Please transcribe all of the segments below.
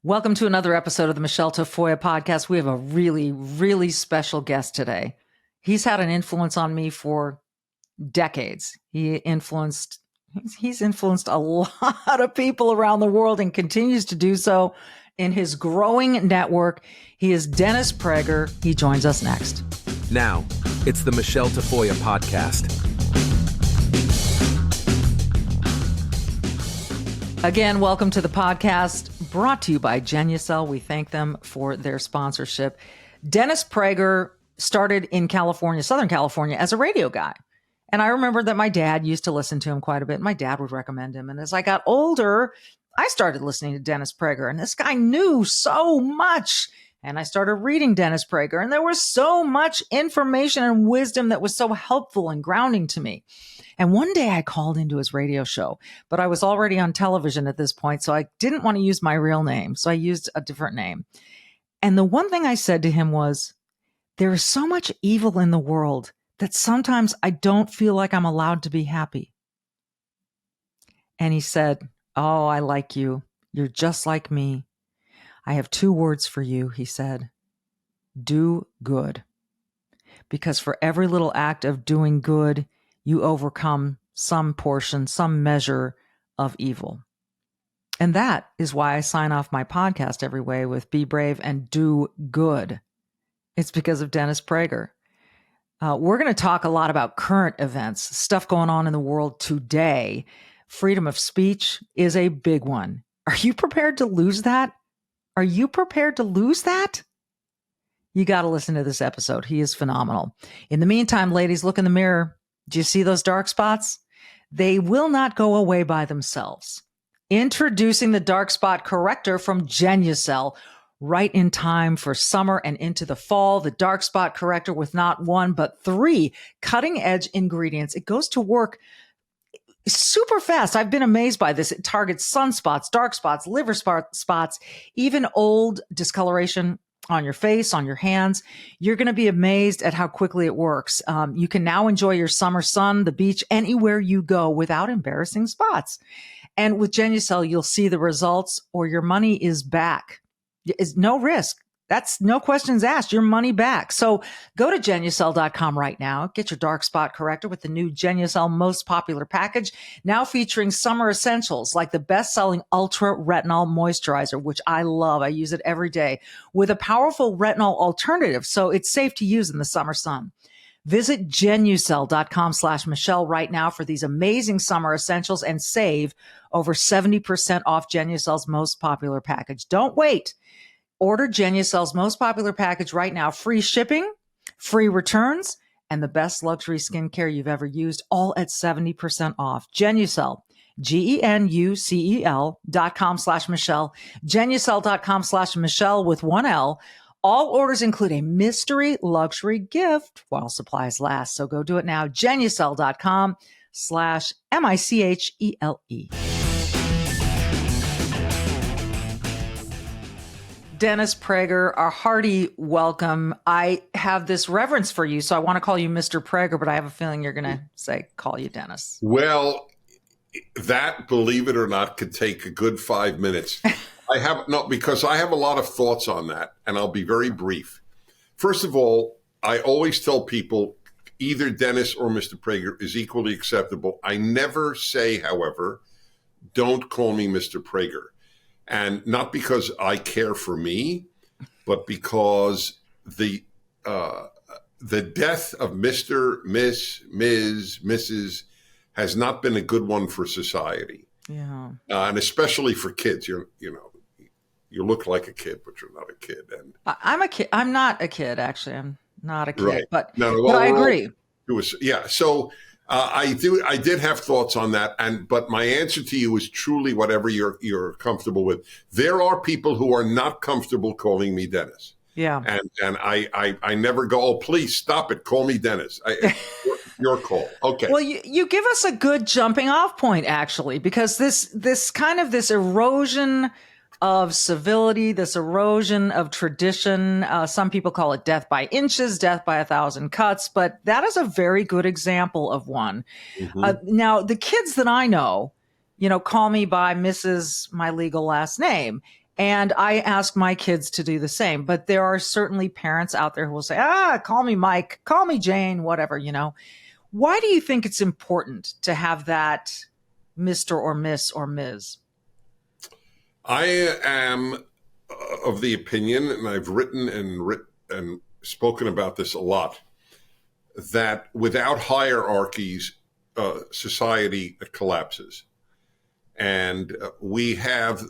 Welcome to another episode of the Michele Tafoya podcast. We have a really, really special guest today. He's had an influence on me for decades. He's influenced a lot of people around the world and continues to do so in his growing network. He is Dennis Prager. He joins us next. Now, it's the Michele Tafoya podcast. Again, welcome to the podcast brought to you by Genucel. We thank them for their sponsorship. Dennis Prager started in California, Southern California, as a radio guy. And I remember that my dad used to listen to him quite a bit. My dad would recommend him. And as I got older, I started listening to Dennis Prager. And this guy knew so much. And I started reading Dennis Prager. And there was so much information and wisdom that was so helpful and grounding to me. And one day I called into his radio show, but I was already on television at this point, so I didn't want to use my real name. So I used a different name. And the one thing I said to him was, there is so much evil in the world that sometimes I don't feel like I'm allowed to be happy. And he said, "Oh, I like you. You're just like me. I have two words for you," he said. "Do good. Because for every little act of doing good, you overcome some portion, some measure of evil." And that is why I sign off my podcast every way with "Be brave and do good." It's because of Dennis Prager. We're going to talk a lot about current events, stuff going on in the world today. Freedom of speech is a big one. Are you prepared to lose that? Are you prepared to lose that? You got to listen to this episode. He is phenomenal. In the meantime, ladies, look in the mirror. Do you see those dark spots? They will not go away by themselves. Introducing the Dark Spot Corrector from Genucel. Right in time for summer and into the fall, the Dark Spot Corrector with not one, but 3 cutting-edge ingredients. It goes to work super fast. I've been amazed by this. It targets sunspots, dark spots, liver spots, even old discoloration on your face, on your hands. You're going to be amazed at how quickly it works. You can now enjoy your summer sun, the beach, anywhere you go without embarrassing spots. And with Genucel, you'll see the results or your money is back. It's no risk. That's no questions asked. Your money back. So go to Genucel.com right now. Get your dark spot corrector with the new Genucel Most Popular Package, now featuring summer essentials like the best-selling Ultra Retinol Moisturizer, which I love. I use it every day, with a powerful retinol alternative, so it's safe to use in the summer sun. Visit Genucel.com/Michele right now for these amazing summer essentials and save over 70% off Genucel's Most Popular Package. Don't wait. Order Genucel's Most Popular Package right now. Free shipping, free returns, and the best luxury skincare you've ever used, all at 70% off. Genucel, Genucel.com/Michele, Genucel.com/Michele with 1 L. All orders include a mystery luxury gift while supplies last. So go do it now. Genucel.com/Michele. Dennis Prager, a hearty welcome. I have this reverence for you, so I want to call you Mr. Prager, but I have a feeling you're going to call you Dennis. Well, that, believe it or not, could take a good 5 minutes. Because I have a lot of thoughts on that, and I'll be very brief. First of all, I always tell people either Dennis or Mr. Prager is equally acceptable. I never say, however, don't call me Mr. Prager. And not because I care for me, but because the death of Mr., Miss, Ms., Mrs. has not been a good one for society. Yeah. And especially for kids. You look like a kid, but you're not a kid. And I'm a kid. I'm not a kid, actually. I'm not a kid, right. but I agree. So I did have thoughts on that, but my answer to you is truly whatever you're comfortable with. There are people who are not comfortable calling me Dennis. Yeah. And I never go, "Oh, please stop it. Call me Dennis." Your call. Okay. Well, you give us a good jumping off point, actually, because this erosion of civility, this erosion of tradition. Some people call it death by inches, death by 1,000 cuts, but that is a very good example of one. Now, the kids that I know, call me by Mrs., my legal last name. And I ask my kids to do the same. But there are certainly parents out there who will say, call me Mike, call me Jane, whatever, Why do you think it's important to have that Mr. or Miss or Ms.? I am of the opinion, and I've written and spoken about this a lot, that without hierarchies, society collapses. And we have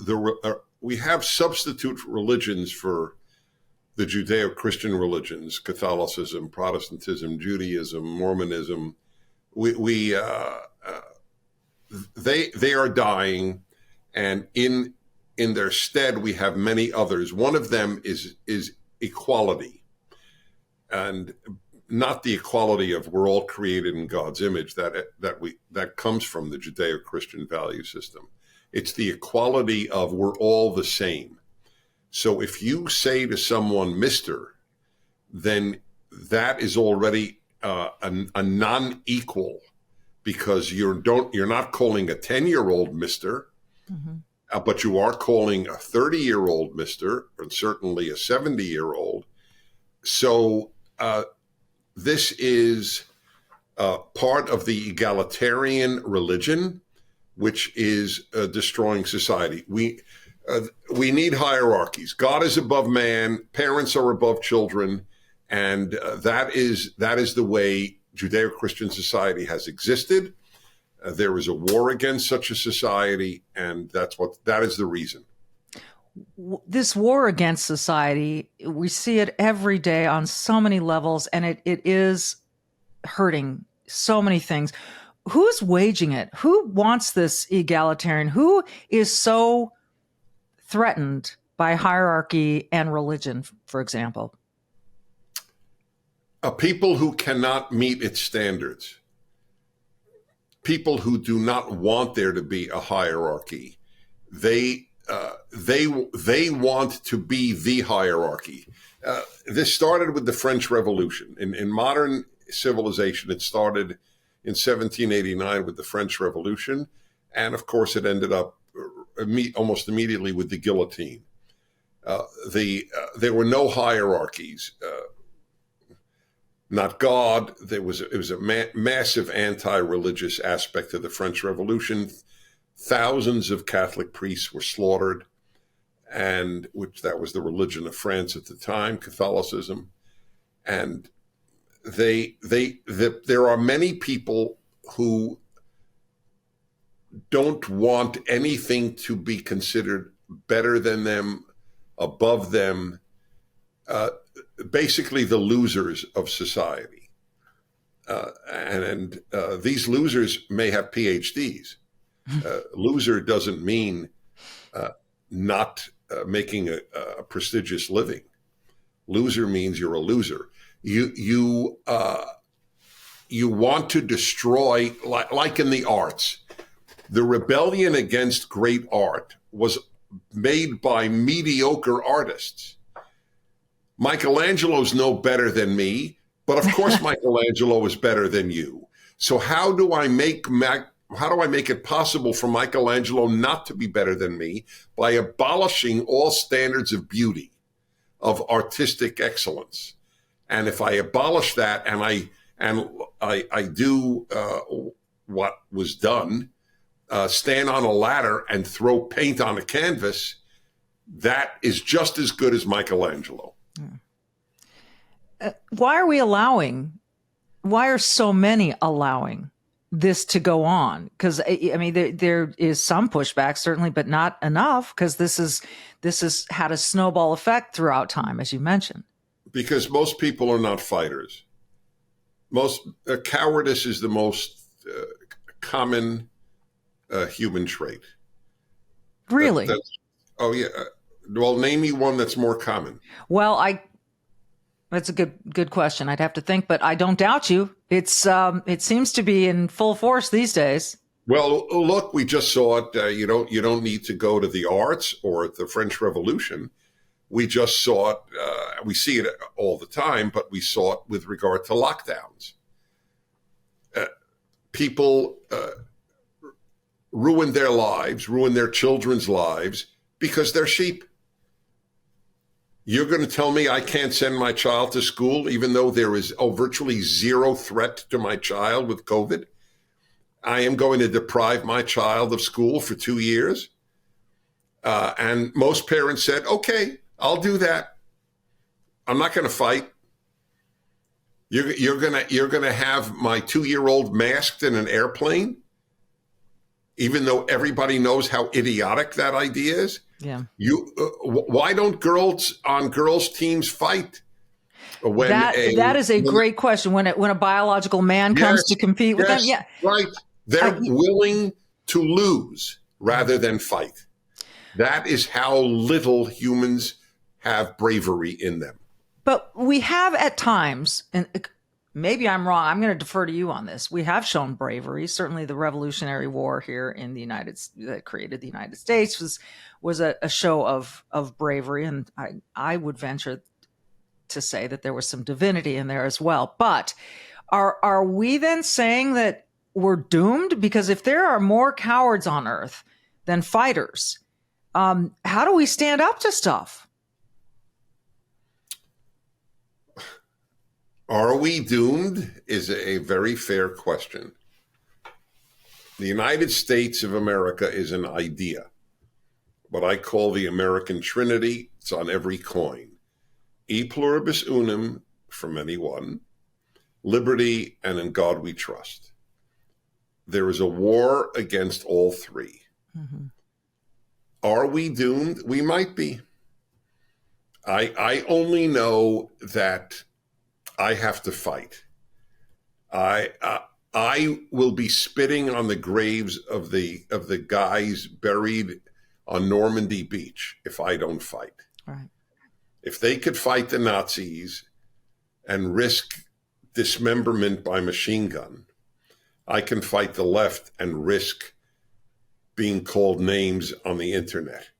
substitute religions for the Judeo-Christian religions: Catholicism, Protestantism, Judaism, Mormonism. They are dying, and in their stead we have many others. One of them is equality, and not the equality of we're all created in God's image that comes from the Judeo-Christian value system. It's the equality of we're all the same. So if you say to someone, Mister, then that is already a non-equal, because you're not calling a 10-year-old Mister, but you are calling a 30-year-old Mister, and certainly a 70-year-old. So this is part of the egalitarian religion, which is destroying society. We need hierarchies. God is above man. Parents are above children. And that is the way Judeo-Christian society has existed. There is a war against such a society, and that is the reason. This war against society, we see it every day on so many levels, and it is hurting so many things. Who's waging it? Who wants this egalitarian? Who is so threatened by hierarchy and religion, for example? People who cannot meet its standards. People who do not want there to be a hierarchy. They want to be the hierarchy. This started with the French Revolution. In modern civilization, it started in 1789 with the French Revolution. And of course, it ended up almost immediately with the guillotine. There were no hierarchies. Not God. It was a massive anti-religious aspect to the French Revolution. Thousands of Catholic priests were slaughtered, and that was the religion of France at the time, Catholicism. And there are many people who don't want anything to be considered better than them, above them, basically the losers of society. And these losers may have PhDs. Loser doesn't mean not making a prestigious living. Loser means you're a loser. You want to destroy, like in the arts. The rebellion against great art was made by mediocre artists. Michelangelo's no better than me, but of course Michelangelo is better than you. So how do I make it possible for Michelangelo not to be better than me? By abolishing all standards of beauty, of artistic excellence. And if I abolish that and I do what was done, stand on a ladder and throw paint on a canvas, that is just as good as Michelangelo. Why are so many allowing this to go on? Because I mean, there is some pushback, certainly, but not enough, because this has had a snowball effect throughout time, as you mentioned. Because most people are not fighters. Cowardice is the most common human trait. Really? Oh yeah. Well, name me one that's more common. Well, that's a good question. I'd have to think, but I don't doubt you. It seems to be in full force these days. Well, look, we just saw it. You don't need to go to the arts or the French Revolution. We just saw it. We see it all the time, but we saw it with regard to lockdowns. People ruin their lives, ruin their children's lives because they're sheep. You're going to tell me I can't send my child to school even though there is virtually zero threat to my child with COVID? I am going to deprive my child of school for 2 years? And most parents said, okay, I'll do that. I'm not going to fight. You're gonna have my 2-year-old masked in an airplane, even though everybody knows how idiotic that idea is. Yeah. Why don't girls on girls teams fight? That is a great question. When a biological man comes to compete with them, yeah, right. They're willing to lose rather than fight. That is how little humans have bravery in them. But we have at times, and maybe I'm wrong, I'm going to defer to you on this. We have shown bravery. Certainly the Revolutionary War here in the that created the United States was a show of bravery. And I would venture to say that there was some divinity in there as well. But are we then saying that we're doomed? Because if there are more cowards on earth than fighters, how do we stand up to stuff? Are we doomed is a very fair question. The United States of America is an idea, what I call the American Trinity. It's on every coin. E pluribus unum, from anyone, liberty, and in God we trust. There is a war against all three. Mm-hmm. Are we doomed? We might be. I only know that I have to fight. I will be spitting on the graves of the guys buried on Normandy Beach if I don't fight. Right. If they could fight the Nazis and risk dismemberment by machine gun, I can fight the left and risk being called names on the internet.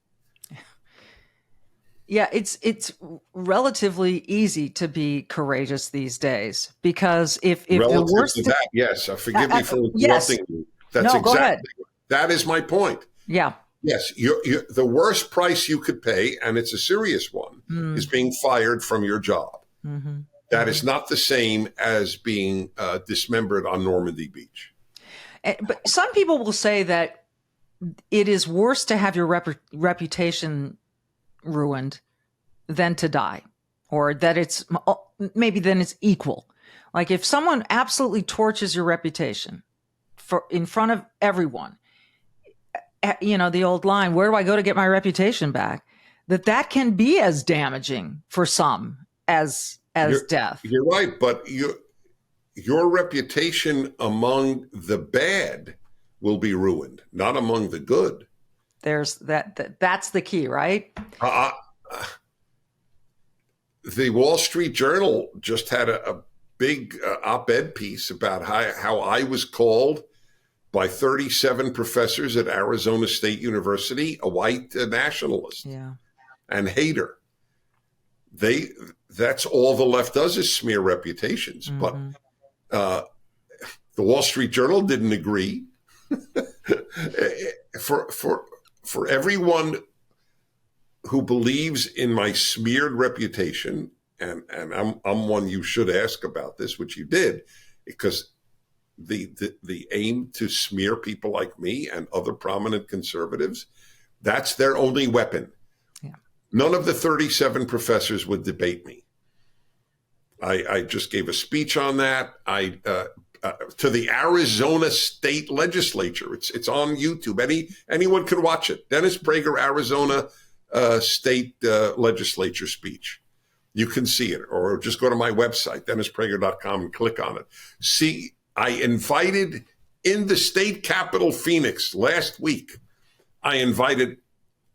Yeah, it's relatively easy to be courageous these days because if relative the worst to that, yes, forgive me for interrupting you. That's go ahead. That is my point. Yeah. Yes, the worst price you could pay, and it's a serious one, is being fired from your job. Mm-hmm. That is not the same as being dismembered on Normandy Beach. But some people will say that it is worse to have your reputation ruined than to die, or that it's maybe then it's equal. Like if someone absolutely torches your reputation in front of everyone, the old line, where do I go to get my reputation back? That can be as damaging for some as death. You're right, but your reputation among the bad will be ruined, not among the good. There's that's the key, right? The Wall Street Journal just had a big op-ed piece about how I was called by 37 professors at Arizona State University, a white nationalist and hater. That's all the left does is smear reputations. Mm-hmm. But the Wall Street Journal didn't agree. For everyone who believes in my smeared reputation, and I'm one you should ask about this, which you did, because the aim to smear people like me and other prominent conservatives, that's their only weapon. Yeah. None of the 37 professors would debate me. I just gave a speech on that. To the Arizona State Legislature. It's on YouTube. Anyone can watch it. Dennis Prager, Arizona State Legislature speech. You can see it, or just go to my website, dennisprager.com, and click on it. See, I invited in the state capital, Phoenix, last week. I invited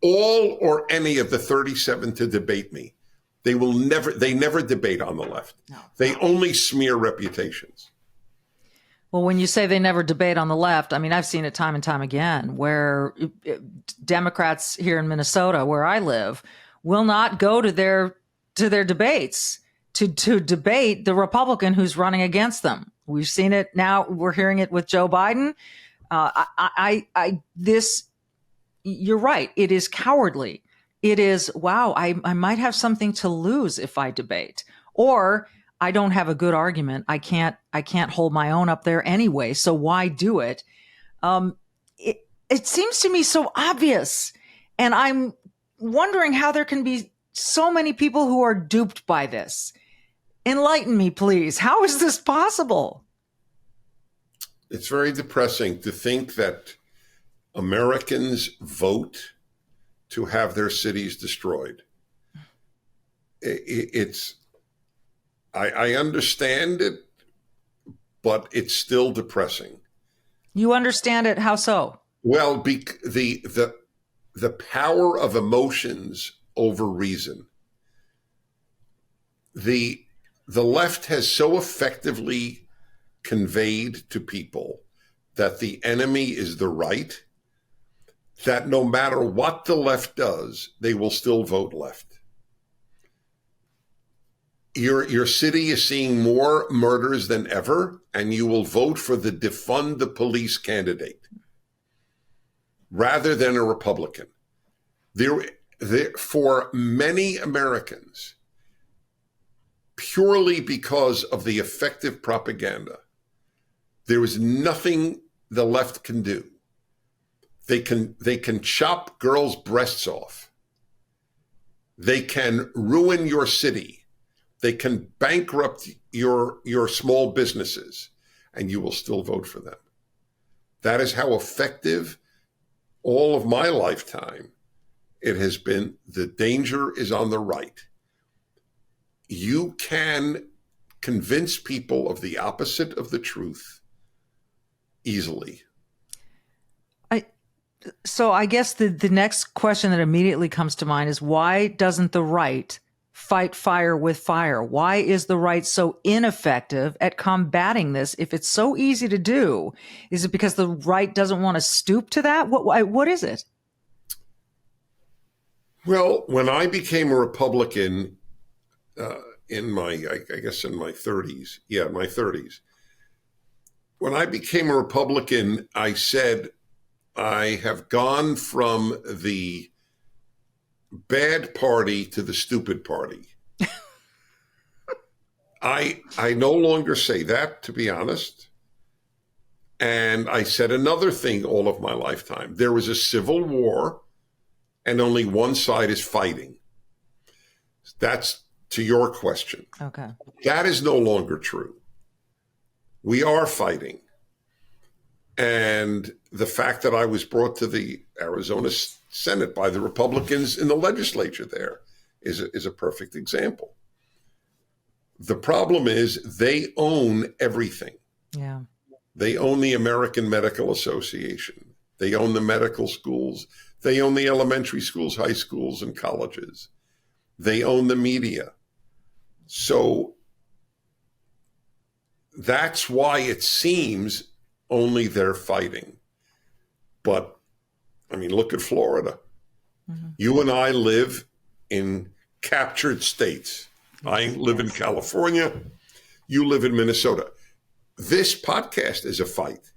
all or any of the 37 to debate me. They never debate on the left. No. They only smear reputations. Well, when you say they never debate on the left, I mean, I've seen it time and time again where Democrats here in Minnesota, where I live, will not go to their debates to debate the Republican who's running against them. We've seen it now. We're hearing it with Joe Biden. You're right. It is cowardly it is, wow, I might have something to lose if I debate, or I don't have a good argument. I can't hold my own up there anyway. So why do it? Um, it seems to me so obvious. And I'm wondering how there can be so many people who are duped by this. Enlighten me, please. How is this possible? It's very depressing to think that Americans vote to have their cities destroyed. I understand it, but it's still depressing. You understand it? How so? Well, the power of emotions over reason. The left has so effectively conveyed to people that the enemy is the right, that no matter what the left does, they will still vote left. Your city is seeing more murders than ever, and you will vote for the defund the police candidate rather than a Republican. For many Americans, purely because of the effective propaganda, there is nothing the left can do. They can chop girls' breasts off. They can ruin your city. They can bankrupt your small businesses, and you will still vote for them. That is how effective all of my lifetime it has been. The danger is on the right. You can convince people of the opposite of the truth easily. So I guess the next question that immediately comes to mind is, why doesn't the right fight fire with fire? Why is the right so ineffective at combating this if it's so easy to do? Is it because the right doesn't want to stoop to that? What is it? Well, when I became a Republican in my 30s, my 30s, when I became a Republican, I said, I have gone from the bad party to the stupid party. I no longer say that, to be honest. And I said another thing all of my lifetime. There was a civil war and only one side is fighting. That's to your question. Okay. That is no longer true. We are fighting. And the fact that I was brought to the Arizona Senate by the Republicans in the legislature there is a perfect example. The problem is they own everything. Yeah. They own the American Medical Association. They own the medical schools. They own the elementary schools, high schools, and colleges. They own the media. So that's why it seems only they're fighting. But, I mean, look at Florida. Mm-hmm. You and I live in captured states. I live in California. You live in Minnesota. This podcast is a fight.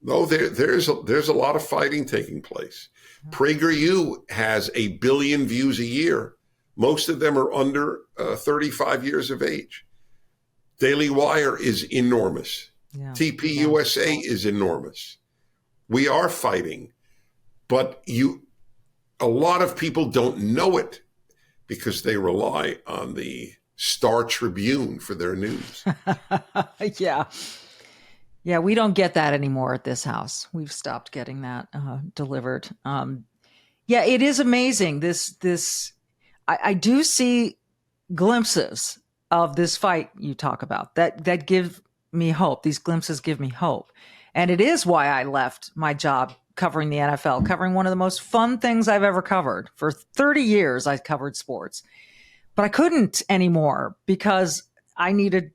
No, there's a lot of fighting taking place. PragerU has 1 billion views a year. Most of them are under 35 years of age. Daily Wire is enormous. Yeah. TPUSA is enormous. We are fighting, but a lot of people don't know it because they rely on the Star Tribune for their news. Yeah. Yeah, we don't get that anymore at this house. We've stopped getting that delivered. Yeah, it is amazing. I do see glimpses of this fight you talk about that give me hope. These glimpses give me hope. And it is why I left my job covering the NFL, covering one of the most fun things I've ever covered. For 30 years, I covered sports. But I couldn't anymore because I needed,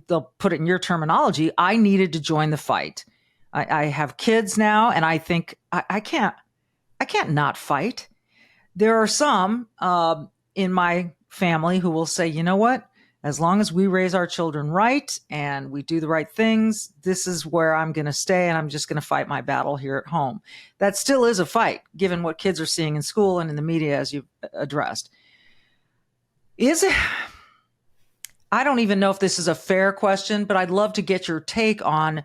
they'll put it in your terminology, I needed to join the fight. I have kids now, and I think I can't not fight. There are some in my family who will say, you know what? As long as we raise our children right and we do the right things, this is where I'm going to stay, and I'm just going to fight my battle here at home. That still is a fight, given what kids are seeing in school and in the media, as you've addressed. Is it? I don't even know if this is a fair question, but I'd love to get your take on,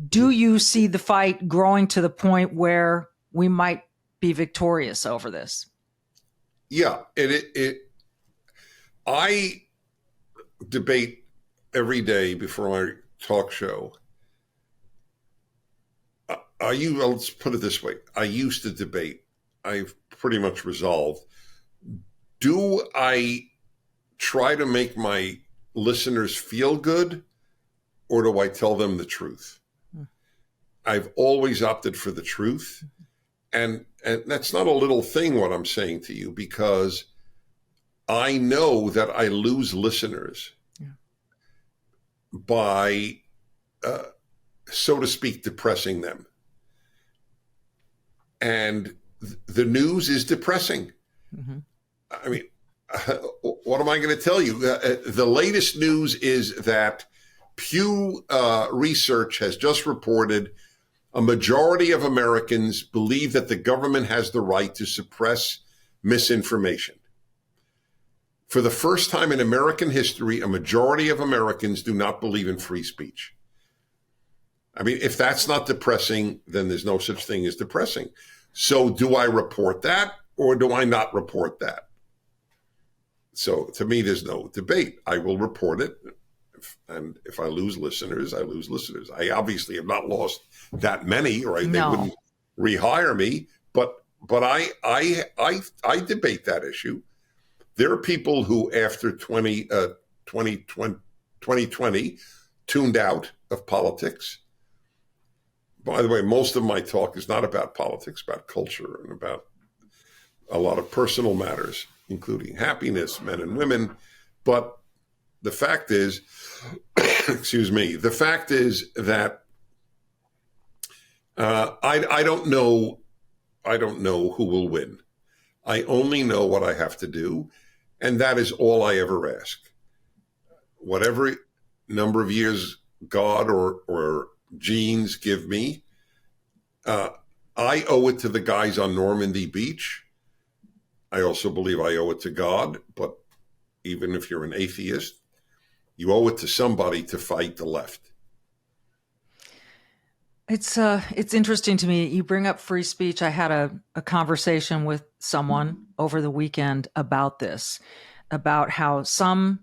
do you see the fight growing to the point where we might be victorious over this? Yeah, I debate every day before my talk show. Let's put it this way. I used to debate. I've pretty much resolved. Do I try to make my listeners feel good, or do I tell them the truth? I've always opted for the truth. And that's not a little thing what I'm saying to you, because I know that I lose listeners by, so to speak, depressing them. And the news is depressing. Mm-hmm. I mean, what am I going to tell you? The latest news is that Pew Research has just reported a majority of Americans believe that the government has the right to suppress misinformation. For the first time in American history, a majority of Americans do not believe in free speech. I mean, if that's not depressing, then there's no such thing as depressing. So do I report that, or do I not report that? So to me, there's no debate. I will report it. And if I lose listeners, I lose listeners. I obviously have not lost that many, or they wouldn't rehire me. But I debate that issue. There are people who, after 2020, tuned out of politics. By the way, most of my talk is not about politics, about culture, and about a lot of personal matters, including happiness, men and women. But the fact is, the fact is that I don't know who will win. I only know what I have to do, and that is all I ever ask. Whatever number of years God or genes give me, I owe it to the guys on Normandy Beach. I also believe I owe it to God, but even if you're an atheist, you owe it to somebody to fight the left. It's interesting to me. You bring up free speech. I had a conversation with someone over the weekend about this, about how so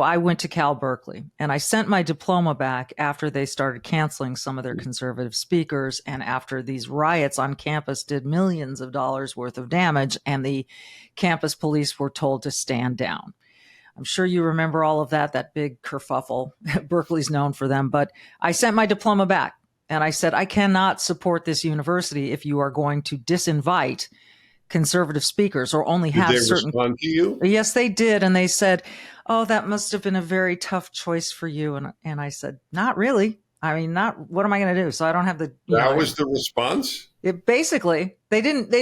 I went to Cal Berkeley, and I sent my diploma back after they started canceling some of their conservative speakers, and after these riots on campus did millions of dollars worth of damage, and the campus police were told to stand down. I'm sure you remember all of that big kerfuffle. Berkeley's known for them. But I sent my diploma back, and I said, I cannot support this university if you are going to disinvite conservative speakers or only have certain. Did they respond to you? Yes, they did. And they said, oh, that must have been a very tough choice for you. And I said, not really. I mean, what am I going to do? So I don't have the. That was the response? Basically, they didn't,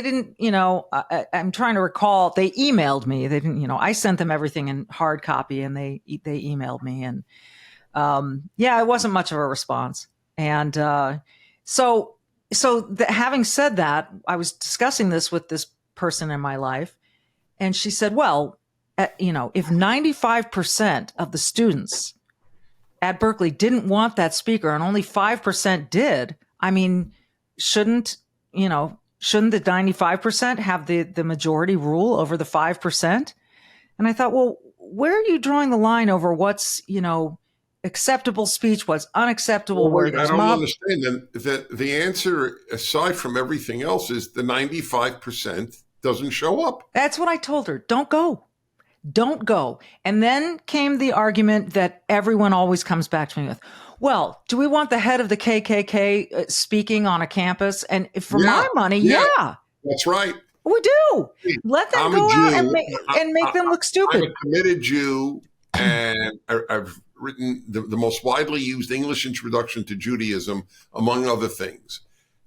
I'm trying to recall, they emailed me. They didn't, I sent them everything in hard copy, and they emailed me. And it wasn't much of a response. And having said that, I was discussing this with this person in my life, and she said, well, if 95% of the students at Berkeley didn't want that speaker and only 5% did, I mean, shouldn't the 95% have the majority rule over the 5%? And I thought, well, where are you drawing the line over what's, acceptable speech, what's unacceptable? Well, I don't understand. The answer, aside from everything else, is the 95% doesn't show up. That's what I told her. Don't go. And then came the argument that everyone always comes back to me with, well, do we want the head of the KKK speaking on a campus? And for my money, yeah. That's right. We do. Let them go out and make them look stupid. I'm a committed Jew, and I've written the most widely used English introduction to Judaism, among other things.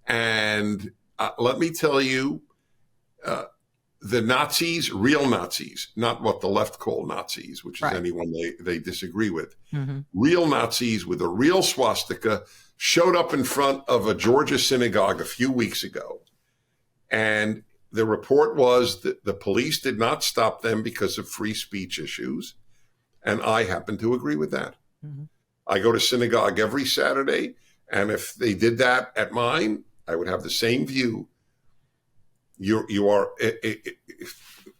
And let me tell you, the Nazis, real Nazis, not what the left call Nazis, which is Right. anyone they disagree with. Mm-hmm. Real Nazis with a real swastika showed up in front of a Georgia synagogue a few weeks ago. And the report was that the police did not stop them because of free speech issues. And I happen to agree with that. Mm-hmm. I go to synagogue every Saturday. And if they did that at mine, I would have the same view.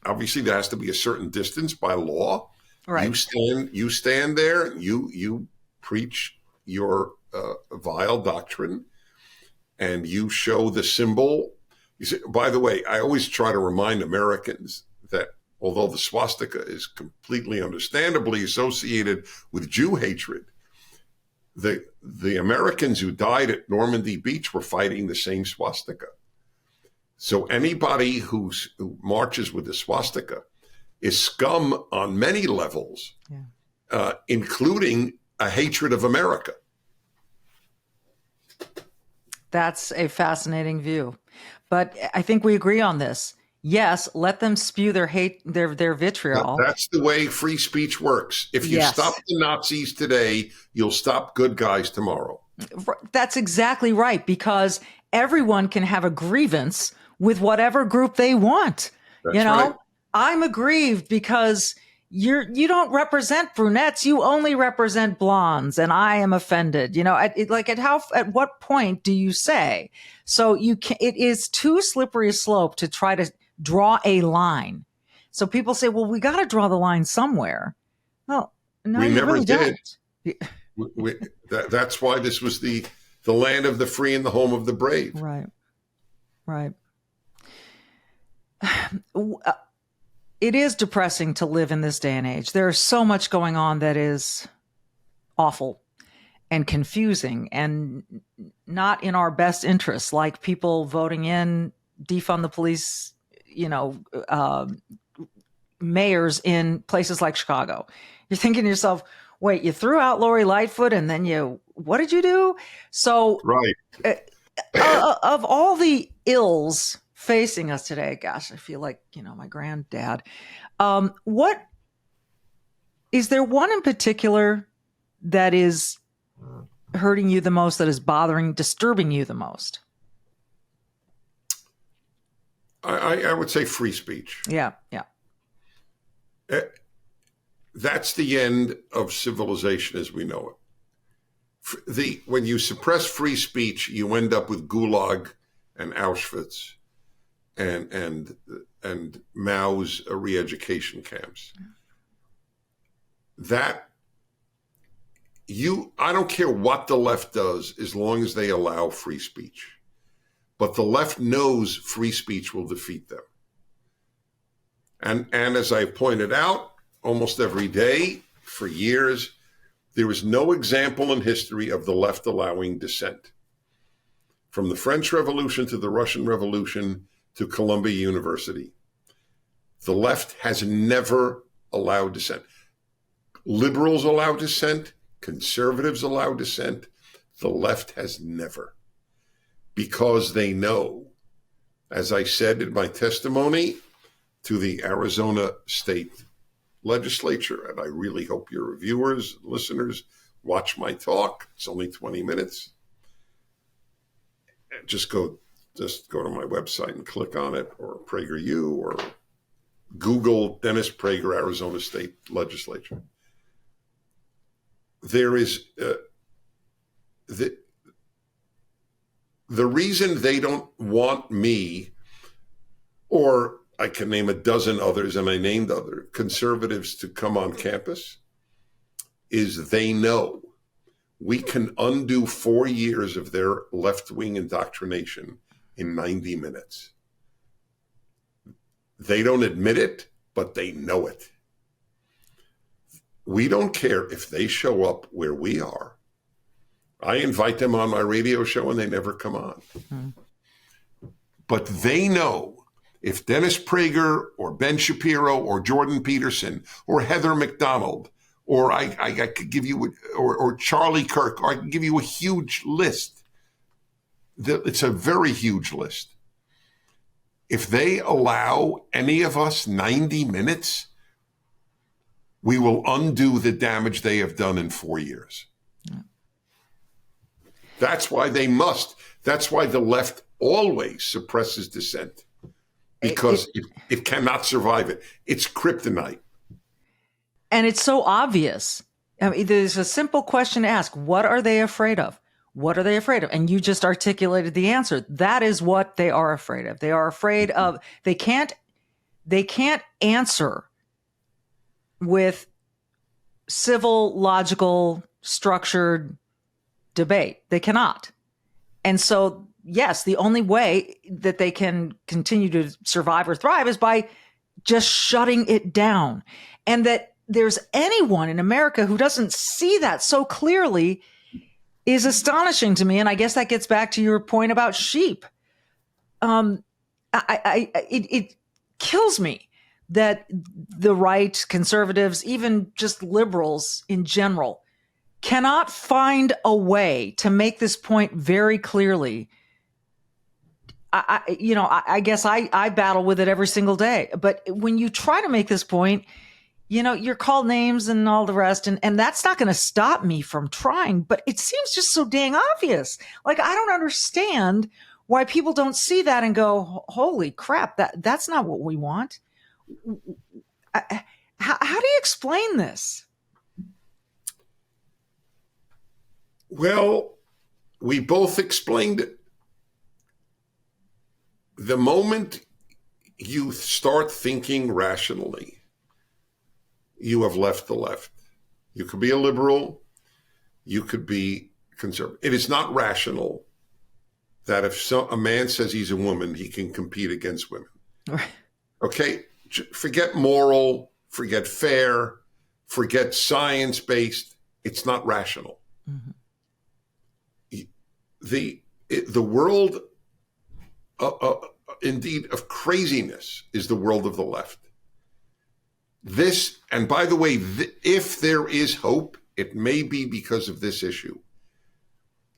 Obviously there has to be a certain distance by law. Right. You stand there, you preach your vile doctrine, and you show the symbol. You say, by the way, I always try to remind Americans that although the swastika is completely understandably associated with Jew hatred, the Americans who died at Normandy Beach were fighting the same swastika. So anybody who marches with the swastika is scum on many levels, including a hatred of America. That's a fascinating view. But I think we agree on this. Yes, let them spew their hate, their vitriol. That's the way free speech works. If you stop the Nazis today, you'll stop good guys tomorrow. That's exactly right, because everyone can have a grievance with whatever group they want. That's you know, right. I'm aggrieved because you don't represent brunettes. You only represent blondes, and I am offended. You know, at what point do you say? So it is too slippery a slope to try to draw a line. So people say, well, we got to draw the line somewhere. Well, no, we you never really did. don't. That's why this was the land of the free and the home of the brave. Right. Right. It is depressing to live in this day and age. There's so much going on that is awful and confusing and not in our best interests, like people voting in defund the police, mayors in places like Chicago. You're thinking to yourself, wait, you threw out Lori Lightfoot and then what did you do? So right. Of all the ills facing us today, gosh, I feel like, my granddad. What is there one in particular that is hurting you the most, that is disturbing you the most? I would say free speech. Yeah. That's the end of civilization as we know it. When you suppress free speech, you end up with Gulag and Auschwitz and Mao's re-education camps. I don't care what the left does as long as they allow free speech. But the left knows free speech will defeat them. And as I pointed out almost every day for years, there is no example in history of the left allowing dissent. From the French Revolution to the Russian Revolution to Columbia University, the left has never allowed dissent. Liberals allow dissent, conservatives allow dissent. The left has never. Because they know, as I said in my testimony to the Arizona State Legislature, and I really hope your viewers, listeners, watch my talk. It's only 20 minutes. Just go to my website and click on it, or PragerU, or Google Dennis Prager, Arizona State Legislature. There is the reason they don't want me, or I can name a dozen others, and I named other conservatives to come on campus, is they know we can undo 4 years of their left-wing indoctrination in 90 minutes. They don't admit it, but they know it. We don't care if they show up where we are. I invite them on my radio show and they never come on. Mm-hmm. But they know if Dennis Prager or Ben Shapiro or Jordan Peterson or Heather McDonald, or I could give you, or Charlie Kirk, or I can give you a huge list. It's a very huge list. if they allow any of us 90 minutes, we will undo the damage they have done in 4 years. Yeah. That's why they must. That's why the left always suppresses dissent, because it cannot survive it. It's kryptonite. And it's so obvious. I mean, there's a simple question to ask. What are they afraid of? What are they afraid of? And you just articulated the answer. That is what they are afraid of. They are afraid of, they can't answer with civil, logical, structured debate. They cannot. And so, yes, the only way that they can continue to survive or thrive is by just shutting it down. And that there's anyone in America who doesn't see that so clearly is astonishing to me. And I guess that gets back to your point about sheep. It kills me that the right, conservatives, even just liberals in general, cannot find a way to make this point very clearly. I guess I battle with it every single day. But when you try to make this point, you're called names and all the rest. And that's not going to stop me from trying. But it seems just so dang obvious. Like, I don't understand why people don't see that and go, holy crap, that's not what we want. How do you explain this? Well, we both explained it. The moment you start thinking rationally, you have left the left. You could be a liberal. You could be conservative. It is not rational that if a man says he's a woman, he can compete against women. Right. Okay? Forget moral, forget fair, forget science-based. It's not rational. Mm-hmm. The world, indeed, of craziness is the world of the left. This, and by the way, if there is hope, it may be because of this issue.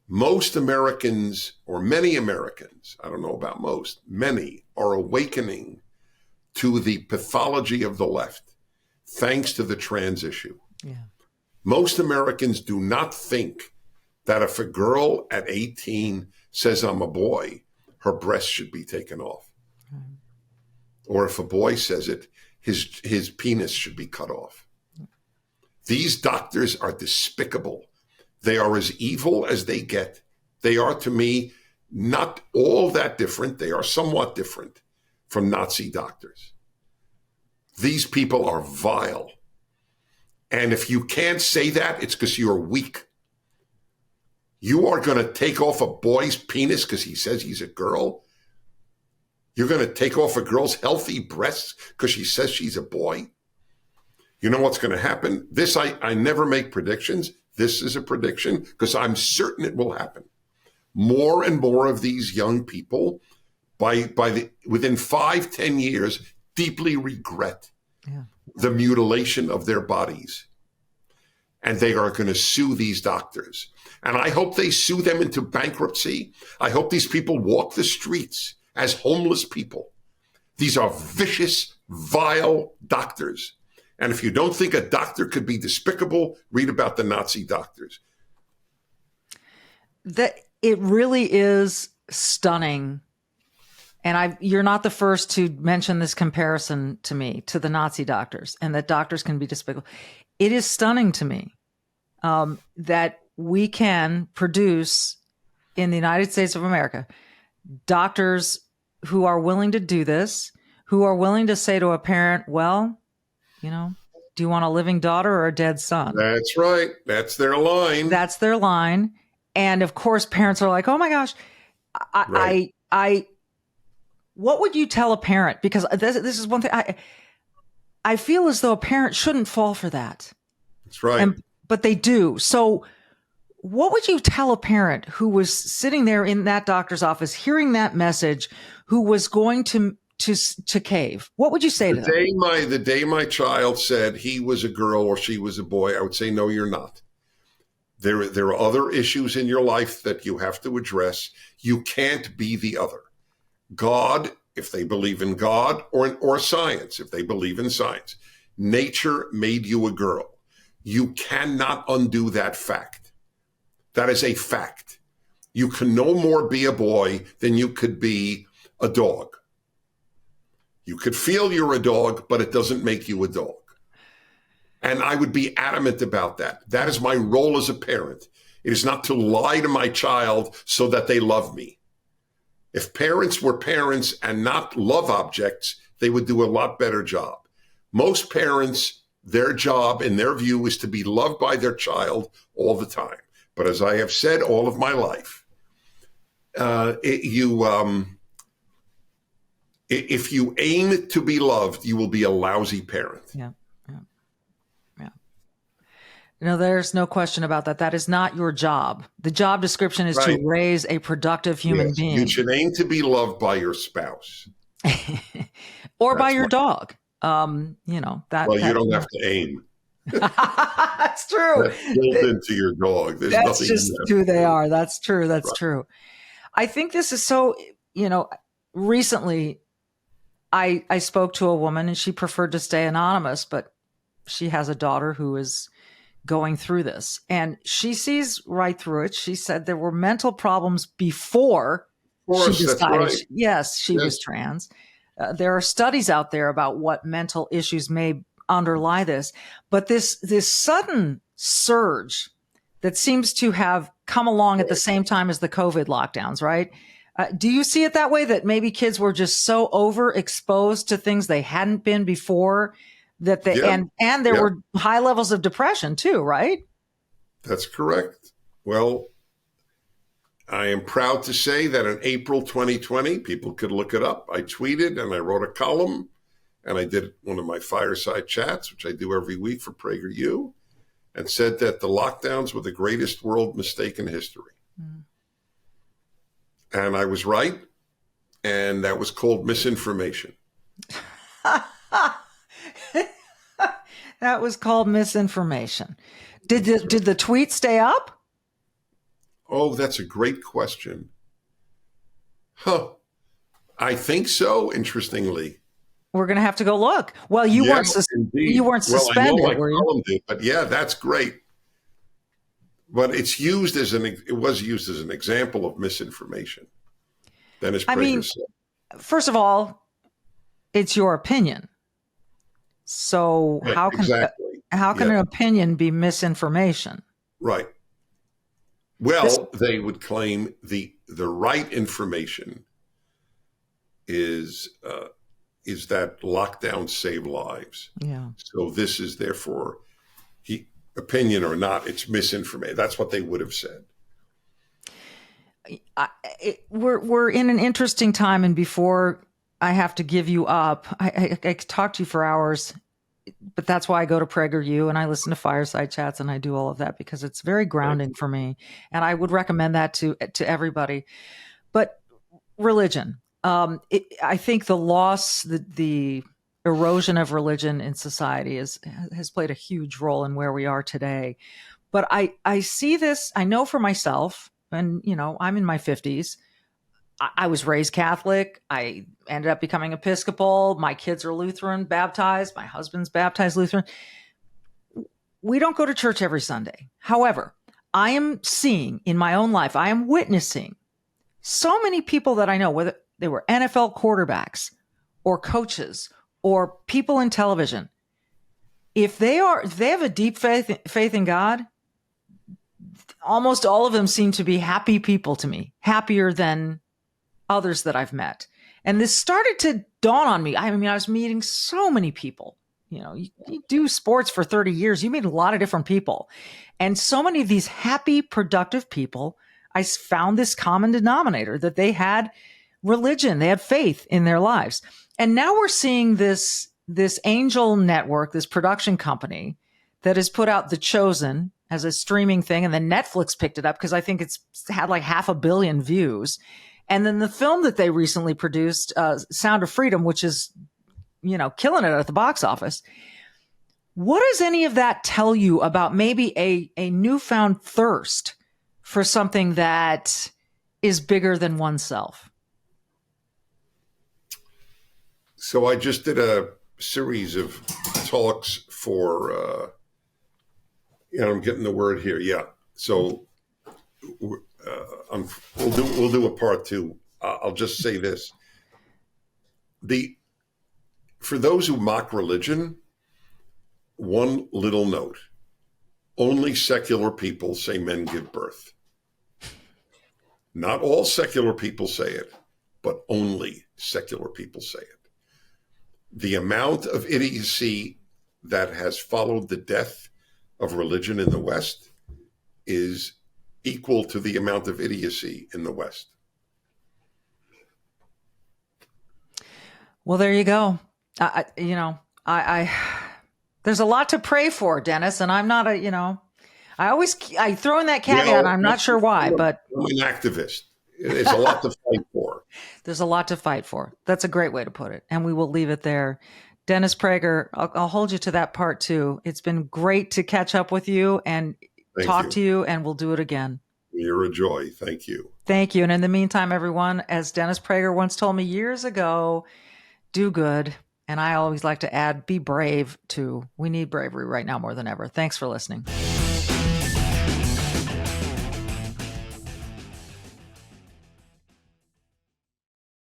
Most Americans, or many Americans, I don't know about most, many are awakening to the pathology of the left, thanks to the trans issue. Yeah. Most Americans do not think that if a girl at 18 says, I'm a boy, her breast should be taken off. Mm. Or if a boy says it, his penis should be cut off. These doctors are despicable. They are as evil as they get. They are, to me, not all that different. They are somewhat different from Nazi doctors. These people are vile. And if you can't say that, it's because you're weak. You are going to take off a boy's penis because he says he's a girl? You're going to take off a girl's healthy breasts because she says she's a boy? You know what's going to happen? This, I never make predictions. This is a prediction because I'm certain it will happen. More and more of these young people, within 5-10 years, deeply regret the mutilation of their bodies. And they are going to sue these doctors. And I hope they sue them into bankruptcy. I hope these people walk the streets as homeless people. These are vicious, vile doctors. And if you don't think a doctor could be despicable, read about the Nazi doctors. It really is stunning. And you're not the first to mention this comparison to me, to the Nazi doctors, and that doctors can be despicable. It is stunning to me that we can produce in the United States of America doctors who are willing to do this, who are willing to say to a parent, well, do you want a living daughter or a dead son? That's right. That's their line. That's their line. And of course, parents are like, oh my gosh, what would you tell a parent? Because this is one thing I feel as though a parent shouldn't fall for that. That's right. But they do. So what would you tell a parent who was sitting there in that doctor's office, hearing that message, who was going to cave? What would you say to them? The day my child said he was a girl or she was a boy, I would say, no, you're not. There are other issues in your life that you have to address. You can't be the other. God if they believe in God, or science, if they believe in science. Nature made you a girl. You cannot undo that fact. That is a fact. You can no more be a boy than you could be a dog. You could feel you're a dog, but it doesn't make you a dog. And I would be adamant about that. That is my role as a parent. It is not to lie to my child so that they love me. If parents were parents and not love objects, they would do a lot better job. Most parents, their job in their view is to be loved by their child all the time. But as I have said all of my life, if you aim to be loved, you will be a lousy parent. Yeah. No, there's no question about that. That is not your job. The job description is to raise a productive human being. You should aim to be loved by your spouse. Or by your dog. You don't have to aim. That's true. That's built into your dog. That's just who they are. That's true. That's true. I think this is so, recently I spoke to a woman and she preferred to stay anonymous, but she has a daughter who is going through this and she sees right through it. She said there were mental problems before she decided she was trans. There are studies out there about what mental issues may underlie this, but this sudden surge that seems to have come along at the same time as the COVID lockdowns, right? Do you see it that way, that maybe kids were just so overexposed to things they hadn't been before that and there were high levels of depression too, right? That's correct. Well, I am proud to say that in April 2020, people could look it up. I tweeted and I wrote a column and I did one of my fireside chats, which I do every week for PragerU, and said that the lockdowns were the greatest world mistake in history. And I was right. And that was called misinformation. That was called misinformation. Did the tweet stay up? Oh, that's a great question. I think so, interestingly. We're going to have to go look. Well, you weren't suspended, I know were you? Did, but yeah, that's great. But it was used as an example of misinformation. Dennis Prager said. First of all, it's your opinion. So how can an opinion be misinformation? Right. Well, they would claim the right information is that lockdowns save lives. Yeah. So this is therefore, opinion or not, it's misinformation. That's what they would have said. We're in an interesting time, and before I have to give you up, I could talk to you for hours, but that's why I go to PragerU and I listen to fireside chats and I do all of that because it's very grounding for me, and I would recommend that to everybody. But religion, I think the loss, the erosion of religion in society has played a huge role in where we are today. But I see this, I know for myself, and I'm in my 50s. I was raised Catholic. I ended up becoming Episcopal. My kids are Lutheran baptized. My husband's baptized Lutheran. We don't go to church every Sunday. However, I am seeing in my own life, I am witnessing so many people that I know, whether they were NFL quarterbacks or coaches or people in television, if they have a deep faith in God, almost all of them seem to be happy people to me, happier than others that I've met. And this started to dawn on me. I was meeting so many people. You do sports for 30 years. You meet a lot of different people. And so many of these happy, productive people, I found this common denominator that they had religion, they had faith in their lives. And now we're seeing this angel network, this production company that has put out The Chosen as a streaming thing. And then Netflix picked it up because I think it's had like 500 million views. And then the film that they recently produced, Sound of Freedom, which is, killing it at the box office. What does any of that tell you about maybe a newfound thirst for something that is bigger than oneself? So I just did a series of talks for, I'm getting the word here. Yeah. So we'll do a part two. I'll just say this. For those who mock religion, one little note. Only secular people say men give birth. Not all secular people say it, but only secular people say it. The amount of idiocy that has followed the death of religion in the West is equal to the amount of idiocy in the West. Well, there you go. There's a lot to pray for, Dennis, and I'm not I throw in that caveat. I'm not sure why, but I'm an activist. It's a lot to fight for. There's a lot to fight for. That's a great way to put it. And we will leave it there. Dennis Prager, I'll hold you to that part too. It's been great to catch up with you and talk to you, and we'll do it again. You're a joy. Thank you. Thank you. And in the meantime, everyone, as Dennis Prager once told me years ago, do good. And I always like to add, be brave too. We need bravery right now more than ever. Thanks for listening.